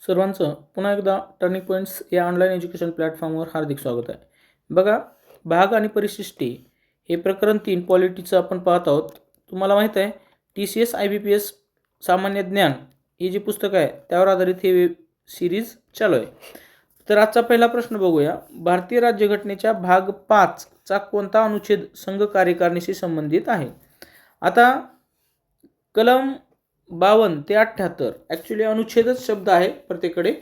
सर्वांचं पुन्हा एकदा टर्निंग पॉईंट्स या ऑनलाईन एज्युकेशन प्लॅटफॉर्मवर हार्दिक स्वागत आहे. बघा, भाग आणि परिशिष्टी हे प्रकरण 3 पॉलिटीचं आपण पाहत आहोत. तुम्हाला माहीत आहे TCS IBPS सामान्य ज्ञान हे जे पुस्तक आहे त्यावर आधारित हे वेब सिरीज चालू आहे. तर आजचा पहिला प्रश्न बघूया. भारतीय राज्यघटनेच्या भाग 5 चा कोणता अनुच्छेद संघ कार्यकारिणीशी संबंधित आहे? आता कलम 52 ते 78 ॲक्च्युली अनुच्छेदच शब्द आहे प्रत्येकडे.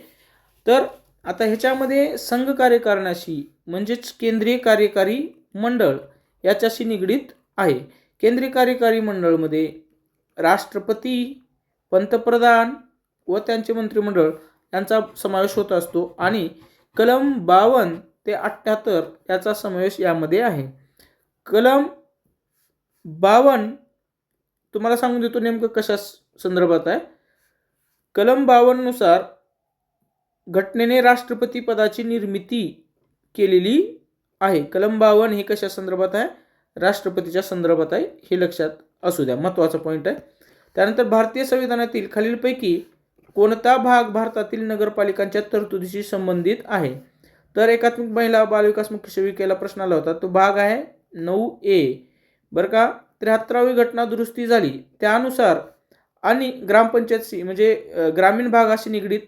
तर आता ह्याच्यामध्ये संघ कार्यकारिणीशी म्हणजेच केंद्रीय कार्यकारी मंडळ याच्याशी निगडीत आहे. केंद्रीय कार्यकारी मंडळमध्ये राष्ट्रपती, पंतप्रधान व त्यांचे मंत्रिमंडळ यांचा समावेश होत असतो आणि कलम 52 ते 78 याचा समावेश यामध्ये आहे. कलम 52 तुम्हाला सांगून देतो नेमकं कशा संदर्भात आहे. कलम 52 नुसार घटनेने राष्ट्रपती पदाची निर्मिती केलेली आहे. कलम 52 हे कशा संदर्भात आहे? राष्ट्रपतीच्या संदर्भात आहे, हे लक्षात असू द्या, महत्त्वाचा पॉईंट आहे. त्यानंतर भारतीय संविधानातील खालीलपैकी कोणता भाग भारतातील नगरपालिकांच्या तरतुदीशी संबंधित आहे? तर एकात्मिक महिला बालविकास मुख्य सेविकेला प्रश्न आला होता. तो भाग आहे 9A बरं का. 73वी घटना दुरुस्ती झाली त्यानुसार आणि ग्रामपंचायतशी म्हणजे ग्रामीण भागाशी निगडीत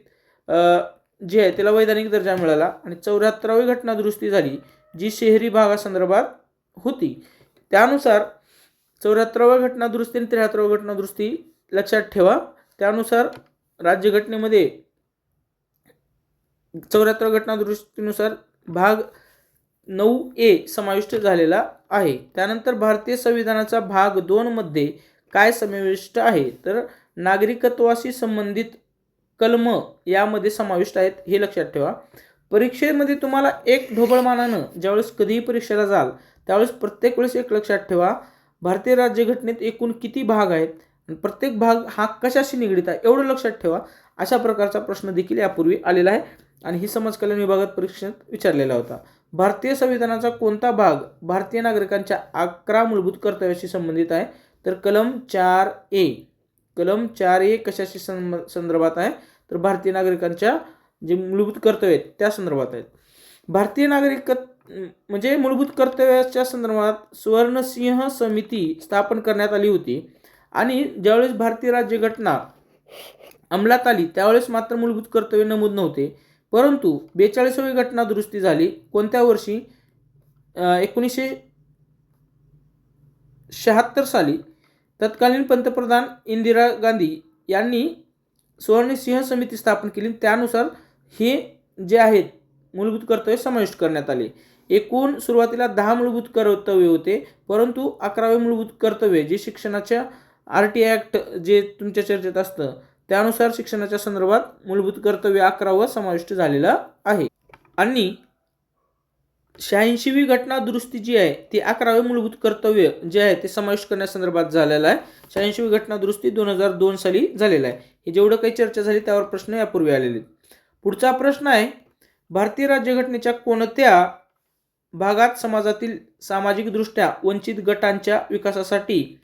जे आहे त्याला वैधानिक दर्जा मिळाला आणि 74वी घटना दुरुस्ती झाली जी शहरी भागासंदर्भात होती. त्यानुसार 74व्या घटना दुरुस्ती आणि 73व्या घटना दुरुस्ती लक्षात ठेवा. त्यानुसार राज्यघटनेमध्ये 74व्या घटना दुरुस्तीनुसार भाग 9A समाविष्ट झालेला आहे. त्यानंतर भारतीय संविधानाचा भाग 2 मध्ये काय समाविष्ट आहे? तर नागरिकत्वाशी संबंधित कलम यामध्ये समाविष्ट आहेत, हे लक्षात ठेवा. परीक्षेमध्ये तुम्हाला एक ढोबळमानानं ज्यावेळेस कधीही परीक्षेला जाल त्यावेळेस प्रत्येक वेळेस एक लक्षात ठेवा, भारतीय राज्यघटनेत एकूण किती भाग आहेत आणि प्रत्येक भाग हा कशाशी निगडीत आहे एवढं लक्षात ठेवा. अशा प्रकारचा प्रश्न देखील यापूर्वी आलेला आहे आणि ही समाज कल्याण विभागात परीक्षेत विचारलेला होता. भारतीय संविधानाचा कोणता भाग भारतीय नागरिकांच्या 11 मूलभूत कर्तव्याशी संबंधित आहे? तर कलम 4A. कलम 4A कशाशी संदर्भात आहे? तर भारतीय नागरिकांच्या जे मूलभूत कर्तव्य आहेत त्या संदर्भात आहेत. भारतीय नागरिक म्हणजे मूलभूत कर्तव्याच्या संदर्भात सुवर्णसिंह समिती स्थापन करण्यात आली होती आणि ज्यावेळेस भारतीय राज्यघटना अंमलात आली त्यावेळेस मात्र मूलभूत कर्तव्य नमूद नव्हते. परंतु 42वी घटना दुरुस्ती झाली कोणत्या वर्षी? 1976 साली. तत्कालीन पंतप्रधान इंदिरा गांधी यांनी सुवर्णसिंह समिती स्थापन केली. त्यानुसार हे जे आहेत मूलभूत कर्तव्य समाविष्ट करण्यात आले. एकूण सुरुवातीला 10 मूलभूत कर्तव्य होते, परंतु 11वे मूलभूत कर्तव्य जे शिक्षणाच्या RT ॲक्ट जे तुमच्या चर्चेत असतं त्यानुसार शिक्षणाच्या संदर्भात मूलभूत कर्तव्य 11व समाविष्ट झालेलं आहे. आणि 86वी घटना दुरुस्ती जी आहे ती 11वे मूलभूत कर्तव्य जे आहे ते समाविष्ट करण्यासंदर्भात झालेलं आहे. 86वी घटना दुरुस्ती 2002 साली झालेला आहे. हे जेवढं काही चर्चा झाली त्यावर प्रश्न यापूर्वी आलेले. पुढचा प्रश्न आहे, भारतीय राज्यघटनेच्या कोणत्या भागात समाजातील सामाजिकदृष्ट्या वंचित गटांच्या विकासासाठी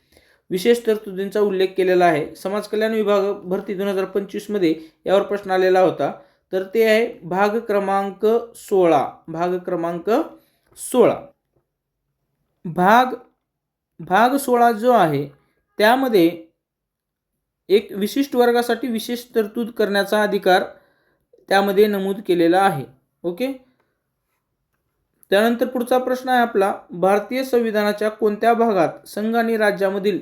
विशेष तरतुदींचा उल्लेख केलेला आहे? समाज कल्याण विभाग भरती 2025 मध्ये यावर प्रश्न आलेला होता. तर ते आहे भाग क्रमांक 16. भाग क्रमांक 16. भाग 16 जो आहे त्यामध्ये एक विशिष्ट वर्गासाठी विशेष तरतूद करण्याचा अधिकार त्यामध्ये नमूद केलेला आहे. ओके. त्यानंतर पुढचा प्रश्न आहे आपला, भारतीय संविधानाच्या कोणत्या भागात संघ आणि राज्यामधील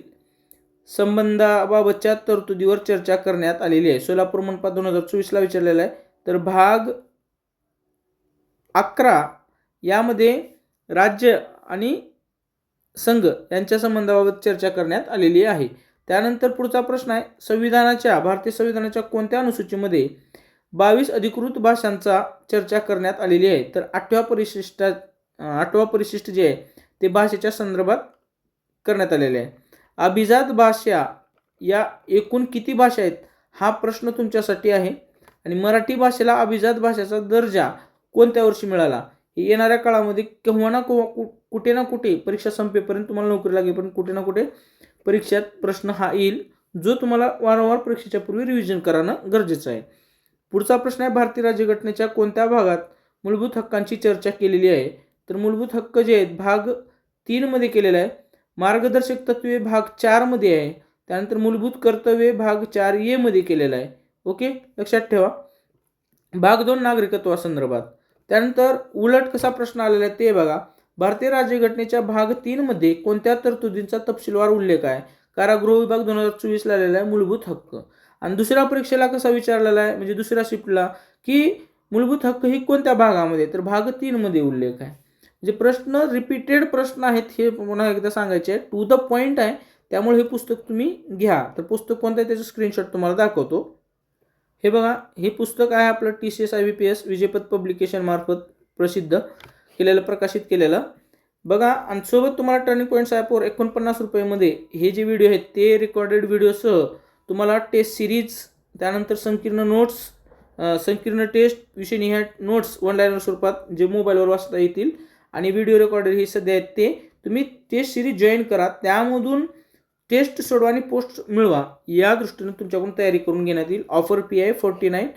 संबंधाबाबतच्या तरतुदीवर चर्चा करण्यात आलेली आहे? सोलापूर मनपा 2024 ला विचारलेला आहे. तर भाग 11 यामध्ये राज्य आणि संघ यांच्या संबंधाबाबत चर्चा करण्यात आलेली आहे. त्यानंतर पुढचा प्रश्न आहे, भारतीय संविधानाच्या कोणत्या अनुसूचीमध्ये 22 अधिकृत भाषांचा चर्चा करण्यात आलेली आहे? तर 8व्या परिशिष्ट जे आहे ते भाषेच्या संदर्भात करण्यात आलेले आहे. अभिजात भाषा या एकूण किती भाषा आहेत हा प्रश्न तुमच्यासाठी आहे. आणि मराठी भाषेला अभिजात भाषेचा दर्जा कोणत्या वर्षी मिळाला? हे येणाऱ्या काळामध्ये केव्हा ना कुठे ना कुठे परीक्षा संपेपर्यंत तुम्हाला नोकरी लागेपर्यंत कुठे ना कुठे परीक्षेत प्रश्न हा येईल, जो तुम्हाला वारंवार परीक्षेच्या पूर्वी रिव्हिजन करणं गरजेचं आहे. पुढचा प्रश्न आहे, भारतीय राज्यघटनेच्या कोणत्या भागात मूलभूत हक्कांची चर्चा केलेली आहे? तर मूलभूत हक्क जे आहेत भाग 3 मध्ये केलेला आहे. मार्गदर्शक तत्त्वे भाग 4 मध्ये आहे. त्यानंतर मूलभूत कर्तव्ये भाग 4A मध्ये केलेला आहे. ओके, लक्षात ठेवा. भाग 2 नागरिकत्वासंदर्भात. त्यानंतर उलट कसा प्रश्न आलेला आहे ते बघा. भारतीय राज्यघटनेच्या भाग 3 मध्ये कोणत्या तरतुदींचा तपशीलवार उल्लेख आहे? कारागृह विभाग 2024 ला आलेला आहे मूलभूत हक्क. आणि दुसऱ्या परीक्षेला कसा विचारलेला आहे, म्हणजे दुसऱ्या शिफ्टला, की मूलभूत हक्क ही कोणत्या भागामध्ये? तर भाग 3 मध्ये उल्लेख आहे. म्हणजे प्रश्न रिपीटेड प्रश्न आहेत हे पुन्हा एकदा सांगायचे आहे, टू द पॉइंट आहे. त्यामुळे हे पुस्तक तुम्ही घ्या. तर पुस्तक कोणतं आहे त्याचं स्क्रीनशॉट तुम्हाला दाखवतो. हे बघा, हे पुस्तक आहे आपलं TCS IBPS विजयपथ पब्लिकेशन मार्फत प्रसिद्ध केलेलं, प्रकाशित केलेलं. बघा, आणि सोबत तुम्हाला टर्निंग पॉईंट्स ॲपवर 49 रुपयामध्ये हे जे व्हिडिओ आहेत ते रेकॉर्डेड व्हिडिओसह तुम्हाला टेस्ट सिरीज, त्यानंतर संकीर्ण नोट्स, संकीर्ण टेस्ट, विषयनिहाय नोट्स ऑनलाईन स्वरूपात जे मोबाईलवर वाचता येतील, आणि व्हिडिओ रेकॉर्डेड हे सध्या आहेत ते तुम्ही टेस्ट सिरीज जॉईन करा. त्यामधून टेस्ट सोडवा आणि पोस्ट मिळवा, या दृष्टीने तुमच्याकडून तयारी करून घेण्यात येईल. ऑफर PI 49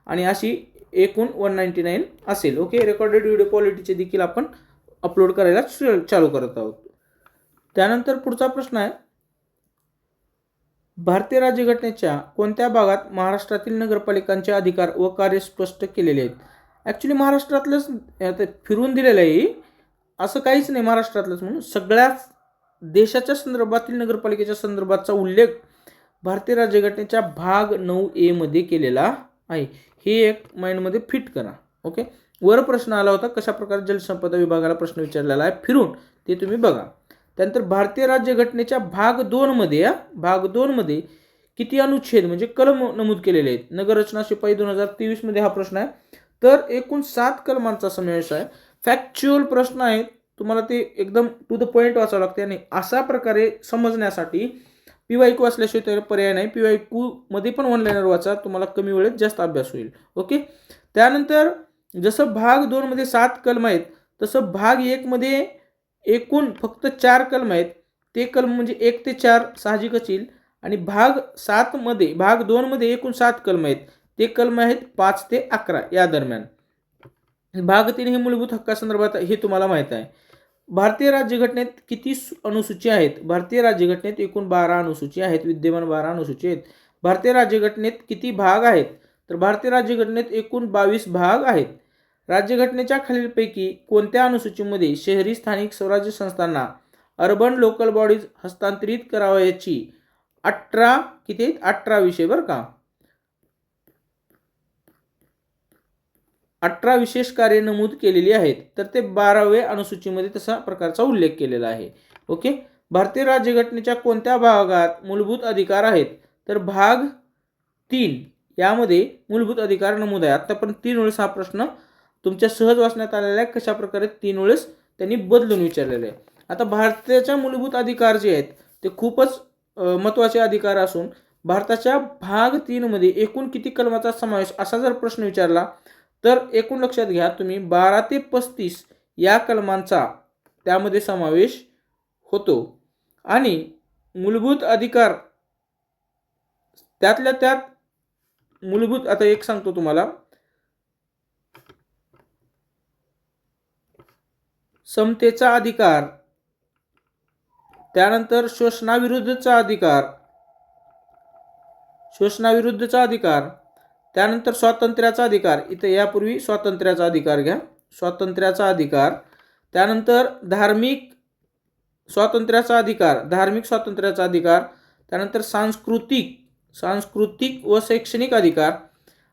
आणि अशी एकूण 199 असेल. ओके, रेकॉर्डेड व्हिडिओ क्वालिटीचे देखील आपण अपलोड करायला चालू करत आहोत. त्यानंतर पुढचा प्रश्न आहे, भारतीय राज्यघटनेच्या कोणत्या भागात महाराष्ट्रातील नगरपालिकांचे अधिकार व कार्य स्पष्ट केलेले आहेत? ॲक्च्युली महाराष्ट्रातलंच फिरून दिलेलं आहे, असं काहीच नाही महाराष्ट्रातलंच म्हणून. सगळ्याच देशाच्या संदर्भातील नगरपालिकेच्या संदर्भाचा उल्लेख भारतीय राज्यघटनेच्या भाग 9A मध्ये केलेला आहे. हे एक माइंडमध्ये फिट करा. ओके, वर प्रश्न आला होता कशा प्रकारे जलसंपदा विभागाला प्रश्न विचारलेला आहे फिरून, ते तुम्ही बघा. त्यानंतर भारतीय राज्यघटनेच्या भाग 2 मध्ये भाग 2 मध्ये किती अनुच्छेद म्हणजे कलम नमूद केलेले आहेत? नगररचना शिपाई 2023 मध्ये हा प्रश्न आहे. तर एकूण 7 कलमांचा समावेश आहे. फॅक्च्युअल प्रश्न आहे, तुम्हाला ते एकदम टू द पॉईंट वाचावं लागते. आणि अशा प्रकारे समजण्यासाठी PYQ वाचल्याशिवाय तर पर्याय नाही. PYQ मध्ये पण ऑनलाईनवर वाचा, तुम्हाला कमी वेळेत जास्त अभ्यास होईल. ओके, त्यानंतर जसं भाग 2 मध्ये 7 कलम आहेत, तसं भाग 1 मध्ये एकूण फक्त 4 कलम आहेत. ते कलम म्हणजे 1 ते 4 साहजिकच येईल. आणि भाग 7 मध्ये, भाग 2 मध्ये एकूण 7 कलम आहेत. ते कलम आहेत 5 ते 11 या दरम्यान. भाग 3 हे मूलभूत हक्कासंदर्भात हे तुम्हाला माहित आहे. भारतीय राज्यघटनेत किती अनुसूची आहेत? भारतीय राज्यघटनेत एकूण 12 अनुसूची आहेत, विद्यमान 12 अनुसूची आहेत. भारतीय राज्यघटनेत किती भाग आहेत? तर भारतीय राज्यघटनेत एकूण 22 भाग आहेत. राज्यघटनेच्या खालीलपैकी कोणत्या अनुसूचीमध्ये शहरी स्थानिक स्वराज्य संस्थांना अर्बन लोकल बॉडीज हस्तांतरित करावयाची 18 विषय बरं का, 18 विशेष कार्ये नमूद केलेली आहेत? तर ते 12व्या अनुसूचीमध्ये तसा प्रकारचा उल्लेख केलेला आहे. ओके, भारतीय राज्यघटनेच्या कोणत्या भागात मूलभूत अधिकार आहेत? तर भाग 3 यामध्ये मूलभूत अधिकार नमूद आहे. आतापर्यंत 3 वेळेस हा प्रश्न तुमच्या सहज वाचण्यात आलेला आहे. कशा प्रकारे 3 वेळेस त्यांनी बदलून विचारलेले आहे. आता भारताच्या मूलभूत अधिकार जे आहेत ते खूपच महत्त्वाचे अधिकार असून भारताच्या भाग 3 मध्ये एकूण किती कलमाचा समावेश असा जर प्रश्न विचारला तर एकूण लक्षात घ्या तुम्ही 12 ते 35 या कलमांचा त्यामध्ये समावेश होतो. आणि मूलभूत अधिकार त्यातल्या त्यात मूलभूत, आता एक सांगतो तुम्हाला, समतेचा अधिकार, त्यानंतर शोषणाविरुद्धचा अधिकार, त्यानंतर स्वातंत्र्याचा अधिकार, इथं यापूर्वी स्वातंत्र्याचा अधिकार घ्या, स्वातंत्र्याचा अधिकार, त्यानंतर धार्मिक स्वातंत्र्याचा अधिकार, त्यानंतर सांस्कृतिक व शैक्षणिक अधिकार,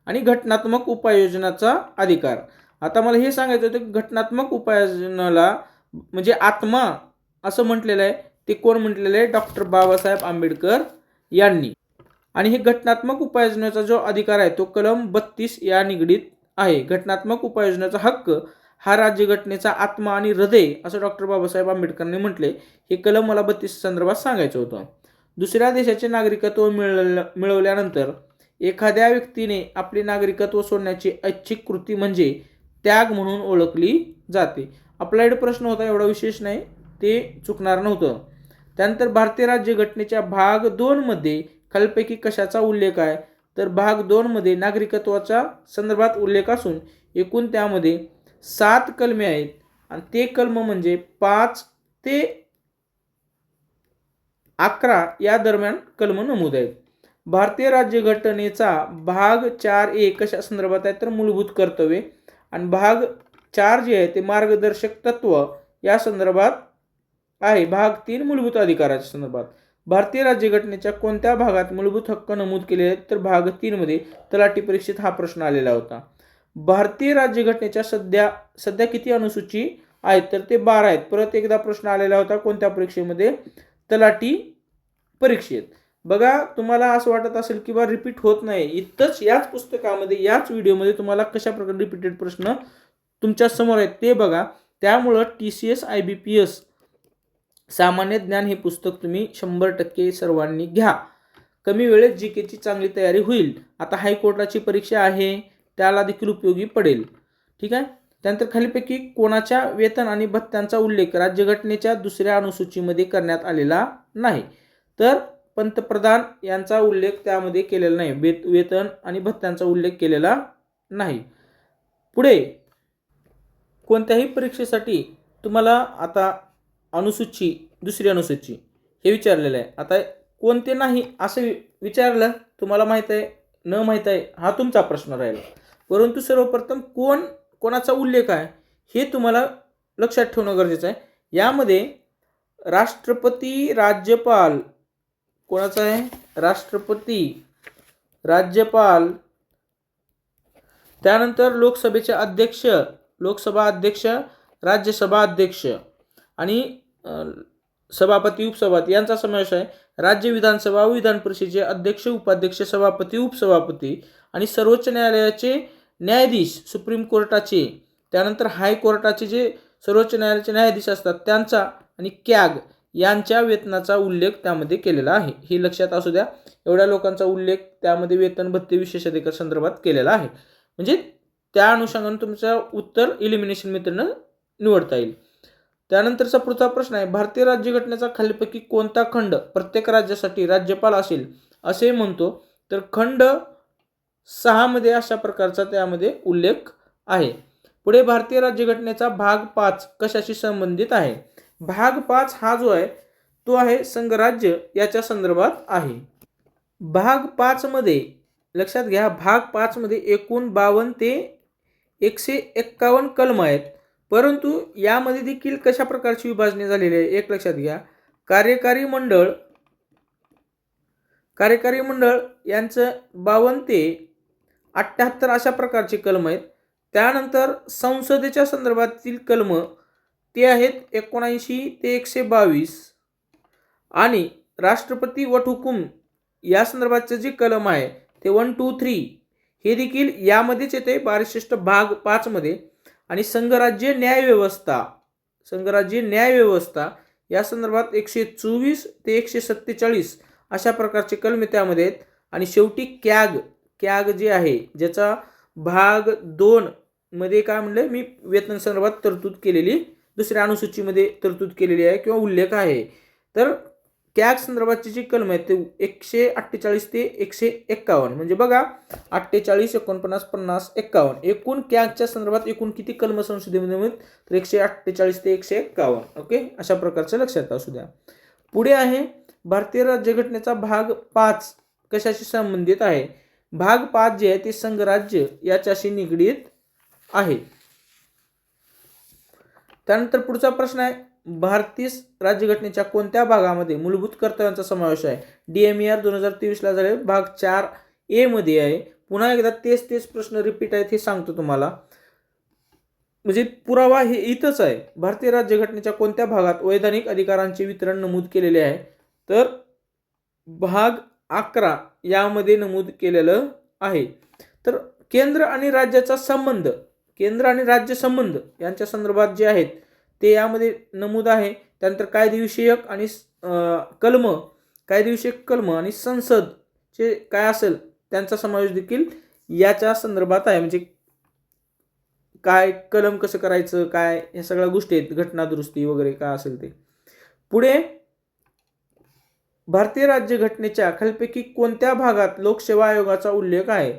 आणि घटनात्मक उपाययोजनाचा अधिकार. आता मला हे सांगायचं होतं की घटनात्मक उपाययोजनाला म्हणजे आत्मा असं म्हटलेलं आहे, ते कोण म्हटलेलं आहे? डॉक्टर बाबासाहेब आंबेडकर यांनी. आणि हे घटनात्मक उपाययोजनेचा जो अधिकार आहे तो कलम 32 या निगडीत आहे. घटनात्मक उपाययोजनेचा हक्क हा राज्यघटनेचा आत्मा आणि हृदय असं डॉक्टर बाबासाहेब आंबेडकरांनी म्हटले. हे कलम मला 32 संदर्भात सांगायचं होतं. दुसऱ्या देशाचे नागरिकत्व मिळवल्यानंतर एखाद्या व्यक्तीने आपले नागरिकत्व सोडण्याची ऐच्छिक कृती म्हणजे त्याग म्हणून ओळखली जाते. अप्लाइड प्रश्न होता, एवढा विशेष नाही, ते चुकणार नव्हतं. त्यानंतर भारतीय राज्यघटनेच्या भाग 2 मध्ये खालीलपैकी कशाचा उल्लेख आहे? तर भाग 2 मध्ये नागरिकत्वाच्या संदर्भात उल्लेख असून एकूण त्यामध्ये 7 कलमे आहेत आणि ते कलम म्हणजे 5 ते 11 या दरम्यान कलम नमूद आहेत. भारतीय राज्यघटनेचा भाग 4A कशा संदर्भात आहे तर मूलभूत कर्तव्ये आणि भाग 4 जे आहे ते मार्गदर्शक तत्व या संदर्भात आहे. भाग 3 मूलभूत अधिकाराच्या संदर्भात. भारतीय राज्यघटनेच्या कोणत्या भागात मूलभूत हक्क नमूद केले आहेत तर भाग 3 मध्ये तलाठी परीक्षेत हा प्रश्न आलेला होता. भारतीय राज्यघटनेच्या सध्या किती अनुसूची आहेत तर ते 12 आहेत. परत एकदा प्रश्न आलेला होता कोणत्या परीक्षेमध्ये तलाठी परीक्षेत. बघा तुम्हाला असं वाटत असेल की बा रिपीट होत नाही, इथंच याच पुस्तकामध्ये याच व्हिडिओमध्ये तुम्हाला कशा प्रकारे रिपीटेड प्रश्न तुमच्या समोर आहेत ते बघा. त्यामुळं TCS IBPS सामान्य ज्ञान हे पुस्तक तुम्ही 100% सर्वांनी घ्या. कमी वेळेत जीकेची चांगली तयारी होईल. आता हायकोर्टाची परीक्षा आहे त्याला देखील उपयोगी पडेल. ठीक आहे. त्यानंतर खालीपैकी कोणाच्या वेतन आणि भत्त्यांचा उल्लेख राज्यघटनेच्या 2ऱ्या अनुसूचीमध्ये करण्यात आलेला नाही तर पंतप्रधान यांचा उल्लेख त्यामध्ये केलेला नाही. वेतन आणि भत्त्यांचा उल्लेख केलेला नाही. पुढे कोणत्याही परीक्षेसाठी तुम्हाला आता अनुसूची 2री अनुसूची हे विचारलेलं आहे. आता कोणते नाही असं विचारलं तुम्हाला माहित आहे न माहित आहे हा तुमचा प्रश्न राहील. परंतु सर्वप्रथम कोणाचा उल्लेख आहे हे तुम्हाला लक्षात ठेवणं गरजेचं आहे. यामध्ये राष्ट्रपती, राज्यपाल कोणाचा आहे राष्ट्रपती, राज्यपाल, त्यानंतर लोकसभेचे अध्यक्ष, लोकसभा अध्यक्ष, राज्यसभा अध्यक्ष आणि सभापती, उपसभापती यांचा समावेश आहे. राज्य विधानसभा व विधान परिषदेचे अध्यक्ष, उपाध्यक्ष, सभापती, उपसभापती आणि सर्वोच्च न्यायालयाचे न्यायाधीश, सुप्रीम कोर्टाचे, त्यानंतर हायकोर्टाचे जे सर्वोच्च न्यायालयाचे न्यायाधीश असतात त्यांचा आणि कॅग यांच्या वेतनाचा उल्लेख त्यामध्ये केलेला आहे. हे लक्षात असू द्या. एवढ्या लोकांचा उल्लेख त्यामध्ये वेतन, भत्ते, विशेष अधिकार संदर्भात केलेला आहे. म्हणजे त्या अनुषंगाने तुमचं उत्तर इलिमिनेशन मेथडनं निवडता येईल. त्यानंतरचा पुढचा प्रश्न आहे भारतीय राज्यघटनेचा खालीलपैकी कोणता खंड प्रत्येक राज्यासाठी राज्यपाल असेल असे म्हणतो तर खंड 6 मध्ये अशा प्रकारचा त्यामध्ये उल्लेख आहे. पुढे भारतीय राज्यघटनेचा भाग 5 कशाशी संबंधित आहे. भाग 5 हा जो आहे तो आहे संघराज्य याच्या संदर्भात आहे. भाग 5 मध्ये लक्षात घ्या भाग 5 मध्ये एकूण 52 ते 151 कलम आहेत. परंतु यामध्ये देखील कशा प्रकारची विभाजने झालेली आहे एक लक्षात घ्या. कार्यकारी मंडळ यांचं 52 ते 78 अशा प्रकारचे कलम आहेत. त्यानंतर संसदेच्या संदर्भातील कलम ते आहेत 79 ते 122 आणि राष्ट्रपती वटहुकूम या संदर्भाचे जे कलम आहे ते 1, 2, 3 हे देखील यामध्येच येते 62 भाग 5 मध्ये. आणि संघराज्य न्यायव्यवस्था या संदर्भात 124 ते 147 अशा प्रकारचे कलमे त्यामध्ये आहेत. आणि शेवटी कॅग जे आहे ज्याचा भाग 2 मध्ये काय म्हणलं मी वेतन संदर्भात तरतूद केलेली 2ऱ्या अनुसूचीमध्ये तरतूद केलेली आहे किंवा उल्लेख आहे. तर कॅग संदर्भाचे जे कलम आहेत ते 148 ते 151 म्हणजे बघा 48, 49, 50, 51 एकूण कॅगच्या संदर्भात एकूण किती कलम संसदेमध्ये तर 148 ते 151. ओके अशा प्रकारचं लक्षात असू द्या. पुढे आहे भारतीय राज्यघटनेचा भाग 5 कशाशी संबंधित आहे. भाग 5 जे आहे ते संघराज्य याच्याशी निगडीत आहे. त्यानंतर पुढचा प्रश्न आहे भारतीय राज्यघटनेच्या कोणत्या भागामध्ये मूलभूत कर्तव्यांचा समावेश आहे. DMER 2023 ला झाले भाग 4A मध्ये आहे. पुन्हा एकदा तेच प्रश्न रिपीट आहेत हे सांगतो तुम्हाला. म्हणजे पुरावा हे इथंच आहे. भारतीय राज्यघटनेच्या कोणत्या भागात वैधानिक अधिकारांचे वितरण नमूद केलेले आहे तर भाग 11 यामध्ये नमूद केलेलं आहे. तर केंद्र आणि राज्य संबंध यांच्या संदर्भात जे आहेत ते यामध्ये नमूद आहे. त्यानंतर कायदेविषयक कलम आणि संसदचे काय असेल त्यांचा समावेश देखील याच्या संदर्भात आहे. म्हणजे काय कलम कसं करायचं काय या सगळ्या गोष्टी आहेत घटना दुरुस्ती वगैरे काय असेल ते. पुढे भारतीय राज्यघटनेच्या खालीलपैकी कोणत्या भागात लोकसेवा आयोगाचा उल्लेख आहे?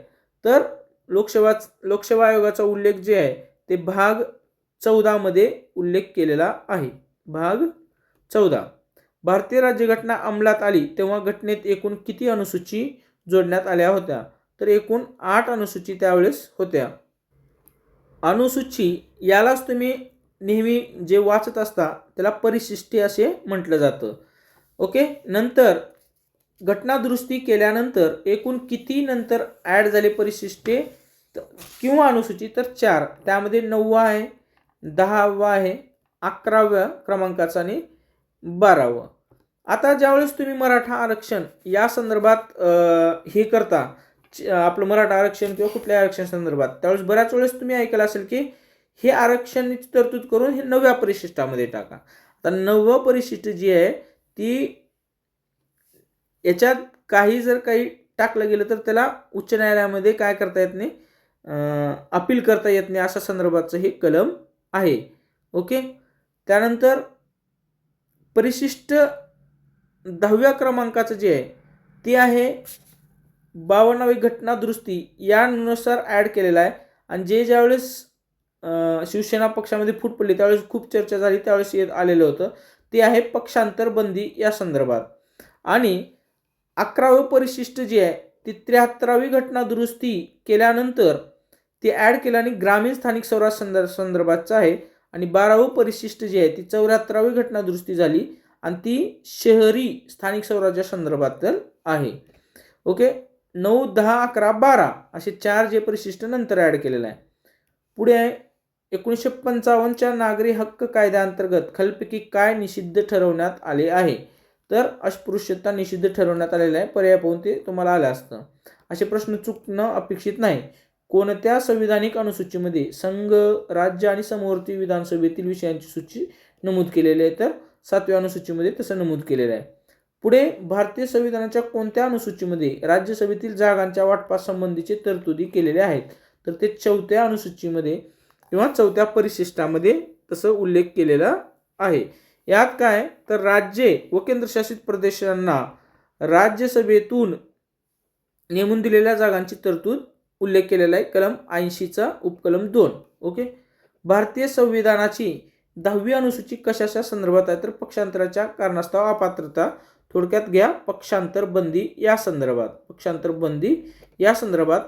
तर लोकसेवा आयोगाचा उल्लेख जे आहे ते भाग 14 मध्ये उल्लेख केलेला आहे. भाग 14. भारतीय राज्यघटना अंमलात आली तेव्हा घटनेत एकूण किती अनुसूची जोडण्यात आल्या होत्या? तर एकूण 8 अनुसूची त्यावेळेस होत्या. अनुसूची यालाच तुम्ही नेहमी जे वाचत असता त्याला परिशिष्टी असे म्हटलं जातं. ओके. नंतर घटना दुरुस्ती केल्यानंतर एकूण किती नंतर ॲड झाले परिशिष्टे किंवा अनुसूची? तर 4. त्यामध्ये 9वा आहे, 10वा आहे, 11व्या क्रमांकाचा आणि 12वं. आता ज्यावेळेस तुम्ही मराठा आरक्षण या संदर्भात हे करता, आपलं मराठा आरक्षण किंवा कुठल्या आरक्षण संदर्भात, त्यावेळेस बऱ्याच वेळेस तुम्ही ऐकलं असेल की हे आरक्षणाची तरतूद करून हे 9व्या परिशिष्टामध्ये टाका. आता 9वं परिशिष्ट जी आहे ती याच्यात काही टाकलं गेलं तर त्याला उच्च न्यायालयामध्ये काय करता येत नाही, अपील करता येत नाही, अशा संदर्भाचं हे कलम आहे. ओके. त्यानंतर परिशिष्ट 10व्या क्रमांकाचं जे आहे ते आहे 52वी घटना दुरुस्ती यानुसार ॲड केलेला आहे. आणि ज्यावेळेस शिवसेना पक्षामध्ये फूट पडली त्यावेळेस खूप चर्चा झाली, त्यावेळेस येत आलेलं होतं, ते आहे पक्षांतर बंदी या संदर्भात. आणि 11वं परिशिष्ट जे आहे ती 73वी घटना दुरुस्ती केल्यानंतर ते ॲड केलं आणि ग्रामीण स्थानिक स्वराज्य संदर्भातचं आहे. आणि 12वं परिशिष्ट जे आहे ती 74वी घटना दुरुस्ती झाली आणि ती शहरी स्थानिक स्वराज्य संदर्भात आहे. ओके. 9, 10, 11, 12 असे 4 जे परिशिष्ट नंतर ॲड केलेलं आहे. पुढे आहे 1955च्या नागरी हक्क कायद्याअंतर्गत खालीलपैकी काय निषिद्ध ठरवण्यात आले आहे? तर अस्पृश्यता निषिद्ध ठरवण्यात आलेलं आहे. पर्याय पाहून ते तुम्हाला आलं असतं. असे प्रश्न चुकणं अपेक्षित नाही. कोणत्या संविधानिक अनुसूचीमध्ये संघ, राज्य आणि समवर्ती विधानसभेतील विषयांची सूची नमूद केलेली आहे? तर 7व्या अनुसूचीमध्ये तसं नमूद केलेलं आहे. पुढे भारतीय संविधानाच्या कोणत्या अनुसूचीमध्ये राज्यसभेतील जागांच्या वाटपासंबंधीचे तरतुदी केलेल्या आहेत? तर ते 4थ्या अनुसूचीमध्ये किंवा 4थ्या परिशिष्टामध्ये तसं उल्लेख केलेला आहे. यात काय तर राज्ये व केंद्रशासित प्रदेशांना राज्यसभेतून नेमून दिलेल्या जागांची तरतूद उल्लेख केलेला आहे कलम 80चा उपकलम 2. ओके. भारतीय संविधानाची 10वी अनुसूची कशाच्या संदर्भात आहे? तर पक्षांतराच्या कारणास्तव अपात्रता, थोडक्यात घ्या पक्षांतर बंदी या संदर्भात. पक्षांतर बंदी या संदर्भात.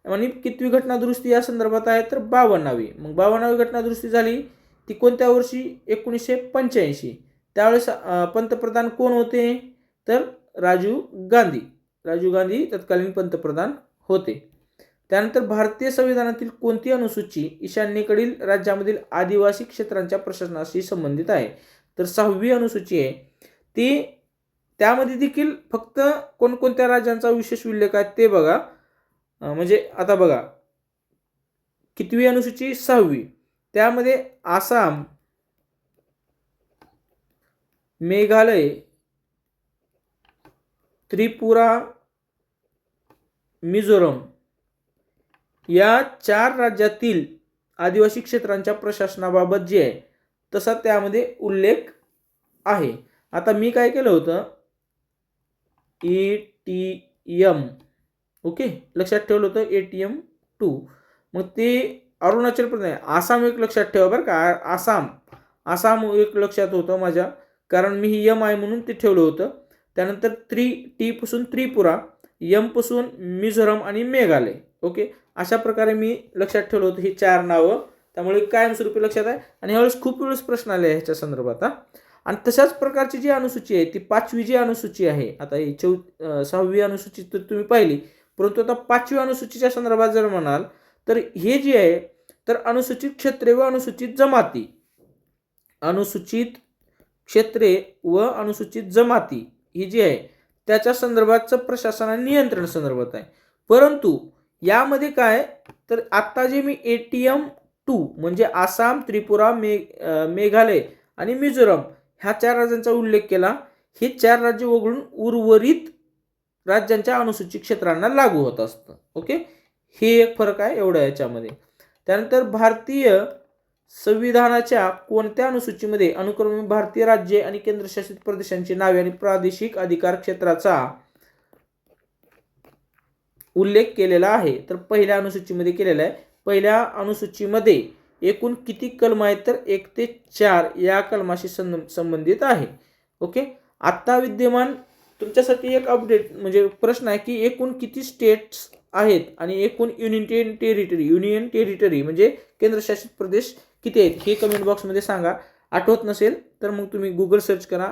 आणि कितवी घटना दुरुस्ती या संदर्भात आहे? तर 52वी. मग 52वी घटना दुरुस्ती झाली ती कोणत्या वर्षी? 1985. त्यावेळेस पंतप्रधान कोण होते? तर राजीव गांधी तत्कालीन पंतप्रधान होते. त्यानंतर भारतीय संविधानातील कोणती अनुसूची ईशान्येकडील राज्यामधील आदिवासी क्षेत्रांच्या प्रशासनाशी संबंधित आहे? तर 6वी अनुसूची आहे ती. त्यामध्ये देखील फक्त कोणकोणत्या राज्यांचा विशेष उल्लेख आहे ते बघा. म्हणजे आता बघा कितवी अनुसूची? 6वी. त्यामध्ये आसाम, मेघालय, त्रिपुरा, मिझोरम या 4 राज्यातील आदिवासी क्षेत्रांच्या प्रशासनाबाबत जे आहे तसा त्यामध्ये उल्लेख आहे. आता मी काय केलं होतं, ATM. ओके. लक्षात ठेवलं होतं ATM 2. मग ते अरुणाचल प्रदेश, आसाम एक लक्षात ठेवा बरं का. आसाम एक लक्षात होतं माझ्या, कारण मी ही M आहे म्हणून ते ठेवलं होतं. त्यानंतर T पासून त्रिपुरा, M पासून मिझोरम आणि मेघालय. ओके. अशा प्रकारे मी लक्षात ठेवलं होतं ही 4 नावं, त्यामुळे कायमस्वरूपी लक्षात आहे. आणि ह्यावेळेस खूप वेळेस प्रश्न आले ह्याच्या संदर्भात. आणि तशाच प्रकारची जी अनुसूची आहे ती 5वी जी अनुसूची आहे. आता ही 6वी अनुसूची तर तुम्ही पाहिली, परंतु आता 5वी अनुसूचीच्या संदर्भात जर म्हणाल तर हे जे आहे तर अनुसूचित क्षेत्रे व अनुसूचित जमाती, अनुसूचित क्षेत्रे व अनुसूचित जमाती ही जी आहे त्याच्या संदर्भातचं प्रशासन आणि नियंत्रण संदर्भात आहे. परंतु यामध्ये काय तर आता जे मी ATM 2 म्हणजे आसाम, त्रिपुरा, मेघालय आणि मिझोरम ह्या 4 राज्यांचा उल्लेख केला. हे 4 राज्य वगळून उर्वरित राज्यांच्या अनुसूचित क्षेत्रांना लागू होत असतं. ओके. हे एक फरक आहे एवढा याच्यामध्ये. त्यानंतर भारतीय संविधानाच्या कोणत्या अनुसूचीमध्ये अनुक्रमे भारतीय राज्ये आणि केंद्रशासित प्रदेशांची नावे आणि प्रादेशिक अधिकार क्षेत्राचा उल्लेख केलेला आहे? तर पहिल्या अनुसूचीमध्ये केलेला आहे. पहिल्या अनुसूचीमध्ये एकूण किती कलम आहेत? तर 1 ते 4 या कलमाशी संबंधित आहे. ओके. आता विद्यमान तुमच्यासाठी एक अपडेट म्हणजे प्रश्न आहे की एकूण किती स्टेट्स आहेत आणि एकूण युनियन टेरिटरी म्हणजे केंद्रशासित प्रदेश किती आहेत हे कमेंट बॉक्समध्ये सांगा. आठवत नसेल तर मग तुम्ही गुगल सर्च करा,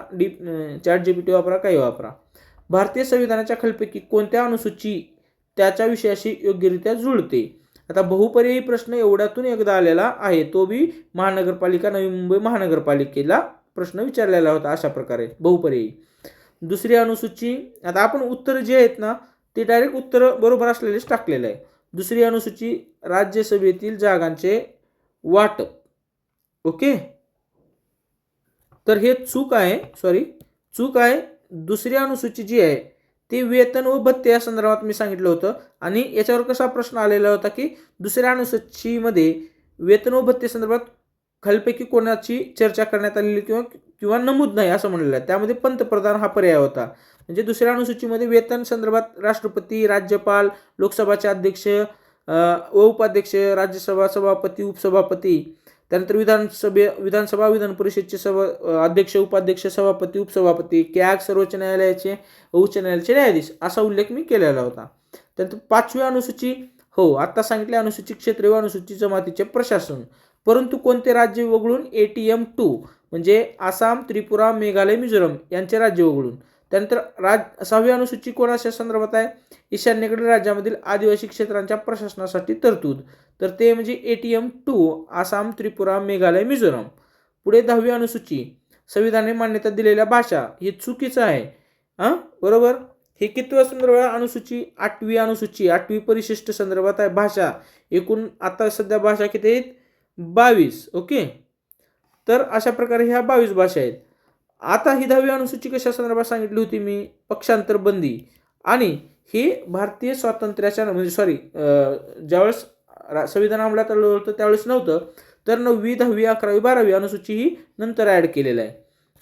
चॅट जीपीटी वापरा, काही वापरा. भारतीय संविधानाच्या खालीलपैकी कोणत्या अनुसूची त्याच्या विषयाशी योग्यरित्या जुळते? आता बहुपर्यायी प्रश्न एवढ्यातून एकदा आलेला आहे, तो बी महानगरपालिका नवी मुंबई महानगरपालिकेला प्रश्न विचारलेला होता अशा प्रकारे बहुपर्यायी. दुसरी अनुसूची, आता आपण उत्तर जे आहेत ना ते डायरेक्ट उत्तर बरोबर असलेलेच टाकलेलं आहे. दुसरी अनुसूची राज्यसभेतील जागांचे वाटप. ओके. तर हे चूक आहे. दुसरी अनुसूची जी आहे ती वेतन व भत्ते या संदर्भात मी सांगितलं होतं आणि याच्यावर कसा प्रश्न आलेला होता की दुसऱ्या अनुसूचीमध्ये वेतन व भत्ते संदर्भात खालीलपैकी कोणाची चर्चा करण्यात आलेली किंवा नमूद नाही असं म्हणलेलं आहे. त्यामध्ये पंतप्रधान हा पर्याय होता. म्हणजे दुसऱ्या अनुसूचीमध्ये वेतन संदर्भात राष्ट्रपती, राज्यपाल, लोकसभाचे अध्यक्ष व उपाध्यक्ष, राज्यसभा सभापती, उपसभापती, त्यानंतर विधानसभा विधान परिषदचे अध्यक्ष, उपाध्यक्ष, सभापती, उपसभापती, कॅग, सर्वोच्च न्यायालयाचे, उच्च न्यायालयाचे न्यायाधीश असा उल्लेख मी केलेला होता. त्यानंतर 5वी अनुसूची, हो आता सांगितले अनुसूची क्षेत्रीय व अनुसूची जमातीचे प्रशासन, परंतु कोणते राज्य वगळून? ATM 2 म्हणजे आसाम, त्रिपुरा, मेघालय, मिझोरम यांचे राज्य वगळून. त्यानंतर 6वी अनुसूची कोणाच्या संदर्भात आहे? ईशान्येकडील राज्यामधील आदिवासी क्षेत्रांच्या प्रशासनासाठी तरतूद, तर ते म्हणजे ATM 2 आसाम, त्रिपुरा, मेघालय, मिझोरम. पुढे 10वी अनुसूची संविधानाने मान्यता दिलेल्या भाषा, हे चुकीचं आहे. बरोबर. हे कितव्या संदर्भात अनुसूची? 8वी अनुसूची 8वी परिशिष्ट संदर्भात आहे भाषा. एकूण आता सध्या भाषा किती आहेत? 22. ओके. तर अशा प्रकारे ह्या 22 भाषा आहेत. आता ही 10वी अनुसूची कशा संदर्भात सांगितली होती मी? पक्षांतर बंदी. आणि हे भारतीय स्वातंत्र्याच्या म्हणजे ज्यावेळेस संविधान अंमलात आलं होतं त्यावेळेस नव्हतं, तर 9वी, 10वी, 11वी, 12वी अनुसूची ही नंतर ॲड केलेलं आहे.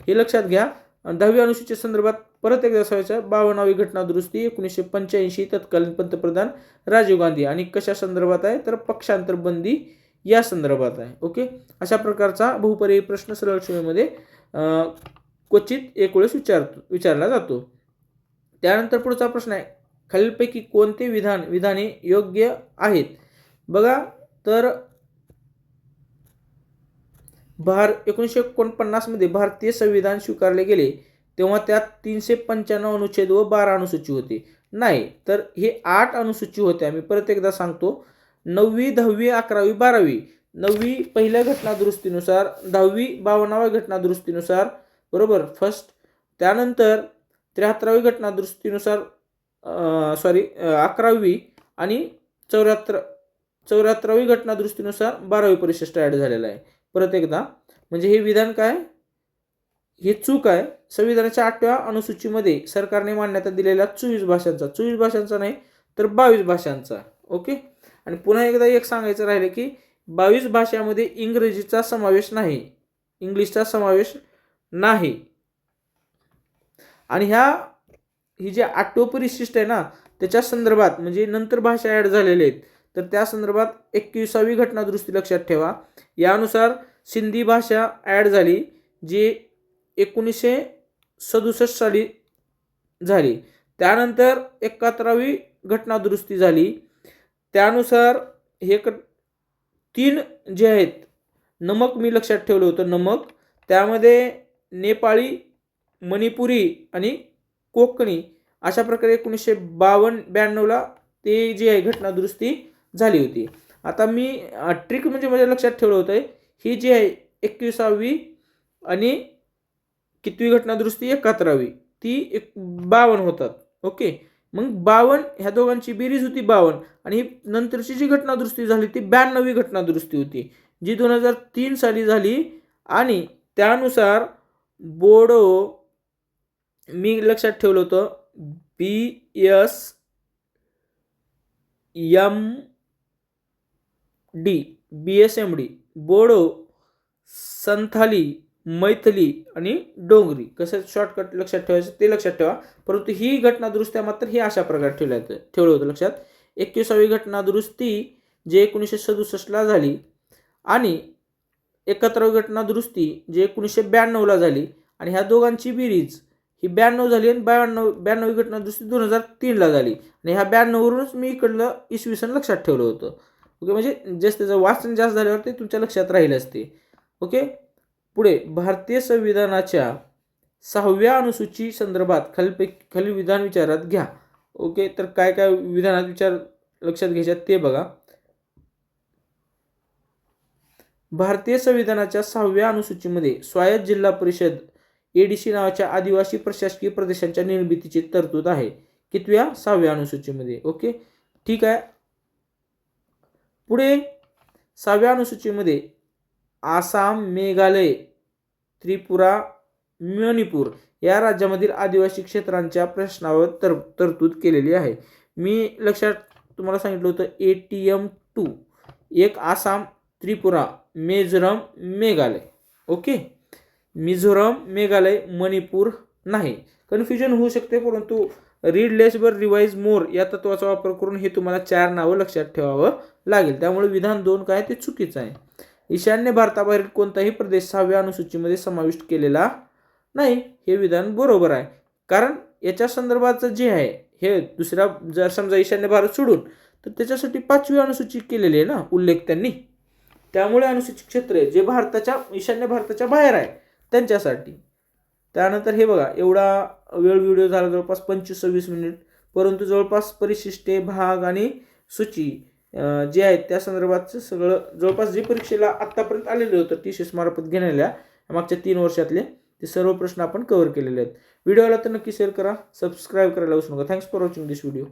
हे लक्षात घ्या. 10वी अनुसूची संदर्भात परत एकदा सांगायचं, 52वी घटना दुरुस्ती 1985 तत्कालीन पंतप्रधान राजीव गांधी. आणि कशा संदर्भात आहे? तर पक्षांतर बंदी या संदर्भात आहे. ओके. अशा प्रकारचा बहुपर्यायी प्रश्न सरळ शिवेमध्ये क्वचित एक वेळेस विचारला जातो. त्यानंतर पुढचा प्रश्न आहे, खालीलपैकी कोणते विधाने योग्य आहेत? बघा, तर 1949 मध्ये भारतीय संविधान स्वीकारले गेले तेव्हा त्यात 395 अनुच्छेद व 12 अनुसूची होते. नाही, तर हे 8 अनुसूची होत्या. मी परत एकदा सांगतो, 9वी, 10वी, 11वी, 12वी. 9वी पहिल्या घटना दुरुस्तीनुसार, 10वी 52व्या घटना दुरुस्तीनुसार, बरोबर फर्स्ट. त्यानंतर 73वी घटना दुरुस्तीनुसार 11वी आणि 74वी घटना दुरुस्तीनुसार 12वी परिशिष्ट ॲड झालेला आहे. परत एकदा, म्हणजे हे विधान काय? हे चूक आहे. संविधानाच्या 8व्या अनुसूचीमध्ये सरकारने मान्यता दिलेल्या 24 भाषांचा नाही तर 22 भाषांचा. ओके. आणि पुन्हा एकदा एक सांगायचं राहिलं की 22 भाषांमध्ये इंग्रजीचा समावेश नाही, इंग्लिशचा समावेश नाही. आणि ही जे 8वं परिशिष्ट आहे ना त्याच्या संदर्भात म्हणजे नंतर भाषा ॲड झालेल्या आहेत, तर त्या संदर्भात 21वी घटना दुरुस्ती लक्षात ठेवा. यानुसार सिंधी भाषा ॲड झाली जी 1967 साली झाली. त्यानंतर 71वी घटना दुरुस्ती झाली. त्यानुसार हे 3 जे आहेत, नमक मी लक्षात ठेवलं होतं, नमक, त्यामध्ये नेपाळी, मणिपुरी आणि कोकणी अशा प्रकारे 1992ला ते जे आहे घटना दुरुस्ती झाली होती. आता मी ट्रिक म्हणजे माझ्या लक्षात ठेवलं होतं, ही जी आहे 21वी आणि कितवी घटना दुरुस्ती? 71वी, ती 52 होतात. ओके. मग 52 ह्या दोघांची बेरीज होती 52 आणि नंतरची जी घटना दुरुस्ती झाली ती 92वी घटना दुरुस्ती होती जी 2003 साली झाली. आणि त्यानुसार बोडो मी लक्षात ठेवलं होतं BSMD बोडो संथाली, मैथिली आणि डोंगरी. कसं शॉर्टकट लक्षात ठेवायचं ते लक्षात ठेवा. परंतु ही घटना दुरुस्त्या मात्र ही अशा प्रकारे ठेवलं होतं लक्षात. 21वी घटना दुरुस्ती जे 1967ला झाली आणि 71वी घटना दुरुस्ती जे 1992ला झाली आणि ह्या दोघांची बेरीज ही 92 झाली आणि 92वी घटना दुरुस्ती 2003ला झाली आणि ह्या 92वरूनच मी इकडलं इसवी सन लक्षात ठेवलं होतं. ओके, म्हणजे जस्ट त्याचं वाचन जास्त झाल्यावर ते तुमच्या लक्षात राहील असते. ओके, पुढे भारतीय संविधानाच्या 6व्या अनुसूची संदर्भात खालील विधान विचारात घ्या. ओके, तर काय काय विधानात विचार लक्षात घ्यायच्यात ते बघा. भारतीय संविधानाच्या 6व्या अनुसूचीमध्ये स्वायत्त जिल्हा परिषद एडीसी नावाच्या आदिवासी प्रशासकीय प्रदेशांच्या निर्मितीची तरतूद आहे. कितव्या? 6व्या अनुसूचीमध्ये. ओके, ठीक आहे. पुढे 6व्या अनुसूचीमध्ये आसाम, मेघालय, त्रिपुरा, मणिपूर या राज्यामधील आदिवासी क्षेत्रांच्या प्रश्नावर तरतूद केलेली आहे. मी लक्षात तुम्हाला सांगितलं होतं ATM 2, एक आसाम, त्रिपुरा, मिझोरम, मेघालय. ओके, मिझोरम, मेघालय, मणिपूर नाही. कन्फ्युजन होऊ शकते, परंतु रीड लेस वर रिवाइज मोर या तत्वाचा वापर करून हे तुम्हाला 4 नावं लक्षात ठेवावं लागेल. त्यामुळे विधान 2 काय ते चुकीचं आहे. ईशान्य भारताबाहेरील कोणताही प्रदेश 6व्या अनुसूचीमध्ये समाविष्ट केलेला नाही. हे विधान बरोबर आहे, कारण याच्या संदर्भाचं जे आहे हे दुसऱ्या, जर समजा ईशान्य भारत सोडून, तर त्याच्यासाठी 5वी अनुसूची केलेली आहे ना उल्लेख त्यांनी. त्यामुळे अनुसूचित क्षेत्र जे भारताच्या ईशान्य भारताच्या बाहेर आहे त्यांच्यासाठी. त्यानंतर हे बघा, एवढा वेळ व्हिडिओ झाला, जवळपास 25-26 मिनिट, परंतु जवळपास परिशिष्टे, भाग आणि सूची जे आहेत त्या संदर्भाचं सगळं जवळपास जे परीक्षेला आत्तापर्यंत आलेले होतं TCS मार्फत घेण्याला मागच्या 3 वर्षातले ते सर्व प्रश्न आपण कव्हर केलेले आहेत. व्हिडिओला तर नक्की शेअर करा, सबस्क्राईब करायला विसरू नका. Thanks for watching this video.